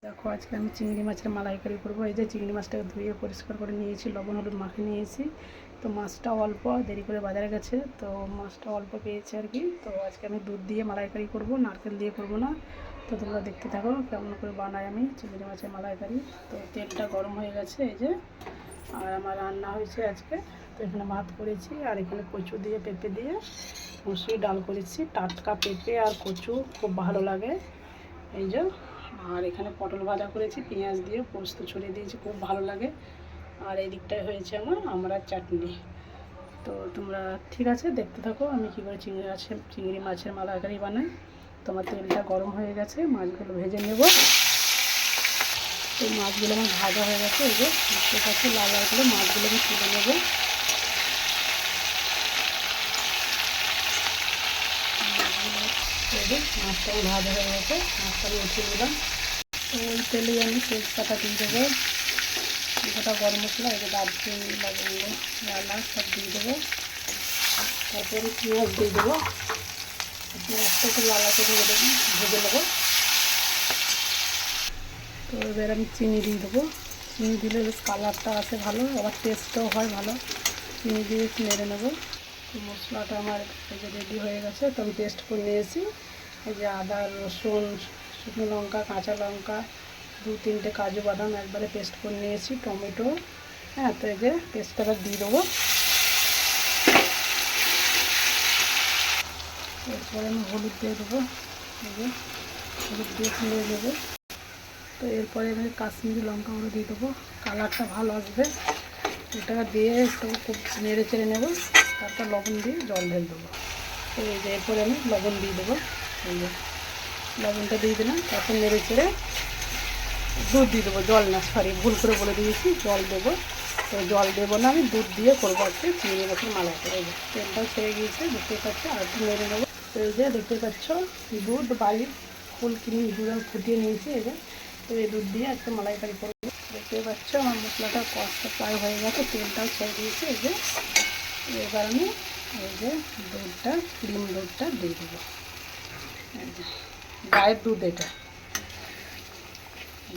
দেখো আজকে আমি চিংড়ি মাছের মালাইকারি করবো। এই যে চিংড়ি মাছটাকে ধুয়ে পরিষ্কার করে নিয়েছি, লবণ হলুদ মাখিয়ে নিয়েছি। তো মাছটা অল্প দেরি করে বাজারে গেছে, তো মাছটা অল্প পেয়েছে আর কি। তো আজকে আমি দুধ দিয়ে মালাইকারি করব, নারকেল দিয়ে করব না। তো তোমরা দেখতে থাকো কেমন করে বানাই আমি চিংড়ি মাছের মালাইকারি। তো তেলটা গরম হয়ে গেছে এই যে, আর আমার রান্না হয়েছে আজকে। তো এখানে ভাত করেছি, আর এখানে কচু দিয়ে পেঁপে দিয়ে মুসুরি ডাল করেছি। টাটকা পেঁপে আর কচু খুব ভালো লাগে এই যে। আর এখানে পটল ভাজা করেছি পেঁয়াজ দিয়ে, পোস্ত ছড়িয়ে দিয়েছি, খুব ভালো লাগে। আর এই দিকটায় হয়েছে আমার চাটনি। তো তোমরা ঠিক আছে দেখতে থাকো আমি কী করে চিংড়ি মাছের মালাইকারি বানাই। তোমার তেলটা গরম হয়ে গেছে, মাছগুলো ভেজে নেব। তো মাছগুলো আমার ভাজা হয়ে গেছে এই যে, বুঝতে পারছি লাল লাল করে মাছগুলো আমি তুলে নেবো। মাছটা ভাজা হয়ে গেছে, মাছটা আমি উঠিয়ে দিলাম। তো ওই তেলেই আমি তেজপাতা দিয়ে দেবো, গোটা গরম মশলা, এই যে দারচিনি লবঙ্গ এলাচ সব দিয়ে দেবো। তারপরে পেঁয়াজ দিয়ে দেবো, পেঁয়াজটা একটু লাল করে ভেজে নেবো। তো এবার আমি চিনি দিয়ে দেবো। চিনি দিলে বেশ কালারটা আসে ভালো, আবার টেস্টও হয় ভালো। চিনি দিয়ে একটু নেড়ে নেবো। মশলাটা আমার এই যে রেডি হয়ে গেছে। তো আমি পেস্ট করে নিয়েছি এই যে আদা রসুন শুকনো লঙ্কা কাঁচা লঙ্কা 2-3টে কাজু বাদাম একবারে পেস্ট করে নিয়েছি, টমেটো। হ্যাঁ, তো এই যে পেস্টটা দিয়ে দেবো। এরপরে আমি হলুদ দিয়ে দেবো, এই যে হলুদ দিয়ে ফুলিয়ে দেবো। তো এরপরে আমি কাশ্মীরি লঙ্কা গুঁড়ো দিয়ে দেবো, কালারটা ভালো আসবে। এটা দিয়ে একটু খুব নেড়ে চেড়ে নেবো। তারপর লবণ দিয়ে জল ঢেলে দেবো। তো এই যে এরপরে আমি লবণ দিয়ে দেবো, এই যে লবণটা দিয়ে দিলাম। তারপর নেড়ে চেড়ে দুধ দিয়ে দেবো, জল না, সরি ভুল করে বলে দিয়েছি, জল দেবো। তো জল দেবো না, আমি দুধ দিয়ে করবো আজকে চিংড়ি মাছের মালাইকারি। এই যে তেলটাও ছেড়ে গিয়েছে দেখতে পাচ্ছ, আর একটু নেড়ে নেবো। তো এই যে দেখতে পাচ্ছ দুধ বাড়ির ফুল কিনে দুধ আমি ফুটিয়ে নিয়েছি এই যে। তো এই দুধ দিয়ে একটা মালাইকারি করবো। দেখতে পাচ্ছ আমার মশলাটা কষা প্রায় হয়ে গেছে, তেলটাও ছেড়ে দিয়েছে এই যে। এবার আমি এই যে দুধটা, ক্রিম দুধটা দিয়ে দেবো, গায়ের দুধ এটা।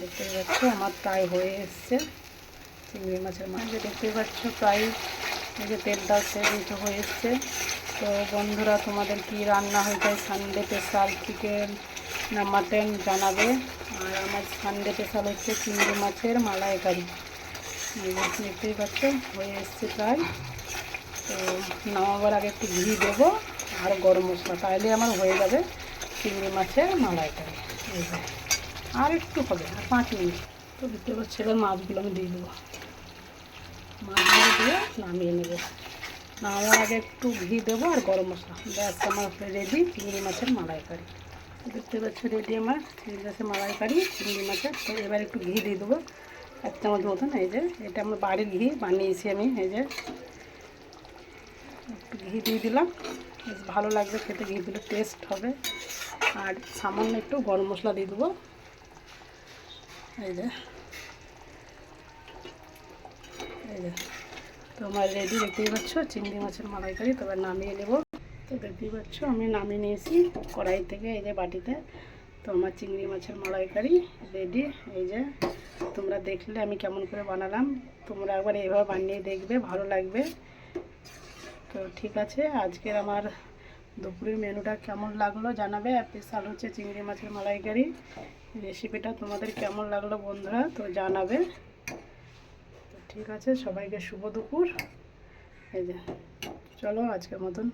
দেখতে পাচ্ছ আমার প্রায় হয়ে এসছে চিংড়ি মাছের মাছ, দেখতে পাচ্ছ প্রায় এই যে তেলটা সেদ্ধ হয়ে এসছে। তো বন্ধুরা তোমাদের কি রান্না হয়ে যায়, সানডে স্পেশাল চিকেন না মাটন জানাবে। আর আমার সানডে স্পেশাল হচ্ছে চিংড়ি মাছের মালাইকারি। দেখতেই পাচ্ছ হয়ে এসছে প্রায়। তো নামাবার আগে একটু ঘি দেবো আর গরম মশলা, তাহলে আমার হয়ে যাবে চিংড়ি মাছের মালাইকারি। আর একটু হবে, আর 5 মিনিট। তো দেখতে পাচ্ছি এবার মাছগুলো আমি দিয়ে দেবো, মাছগুলো দিয়ে নামিয়ে নেবো। নামার আগে একটু ঘি দেবো আর গরম মশলা, ব্যাস আমার রেডি চিংড়ি মাছের মালাইকারি। দেখতে পাচ্ছি রেডি আমার চিংড়ি মাছের মালাইকারি, চিংড়ি মাছের। তো এবার একটু ঘি দিয়ে দেবো 1 চামচ মতন, এই যে এটা আমার বাড়ির ঘি বানিয়েছি আমি, এই যে একটু ঘি দিয়ে দিলাম, বেশ ভালো লাগবে খেতে, ঘি দিলে টেস্ট হবে। আর সামান্য একটু গরম মশলা দিয়ে দেবো, এই যে তো আমার রেডি দেখতেই পাচ্ছ চিংড়ি মাছের মালাইকারি। তো এবার নামিয়ে নেব। তো দেখতেই পাচ্ছ আমি নামিয়ে নিয়েছি কড়াই থেকে এই যে বাটিতে। তো আমার চিংড়ি মাছের মালাইকারি রেডি। এই যে তোমরা দেখলে আমি কেমন করে বানালাম, তোমরা একবার এইভাবে বানিয়ে দেখবে, ভালো লাগবে। তো ঠিক আছে, আজকের আমার দুপুরের মেনুটা কেমন লাগলো জানাবে। স্পেশাল হচ্ছে চিংড়ি মাছের মালাইকারি। রেসিপিটা তোমাদের কেমন লাগলো বন্ধুরা তো জানাবে। ঠিক আছে, সবাইকে শুভ দুপুর। এই যে চলো আজকের মতন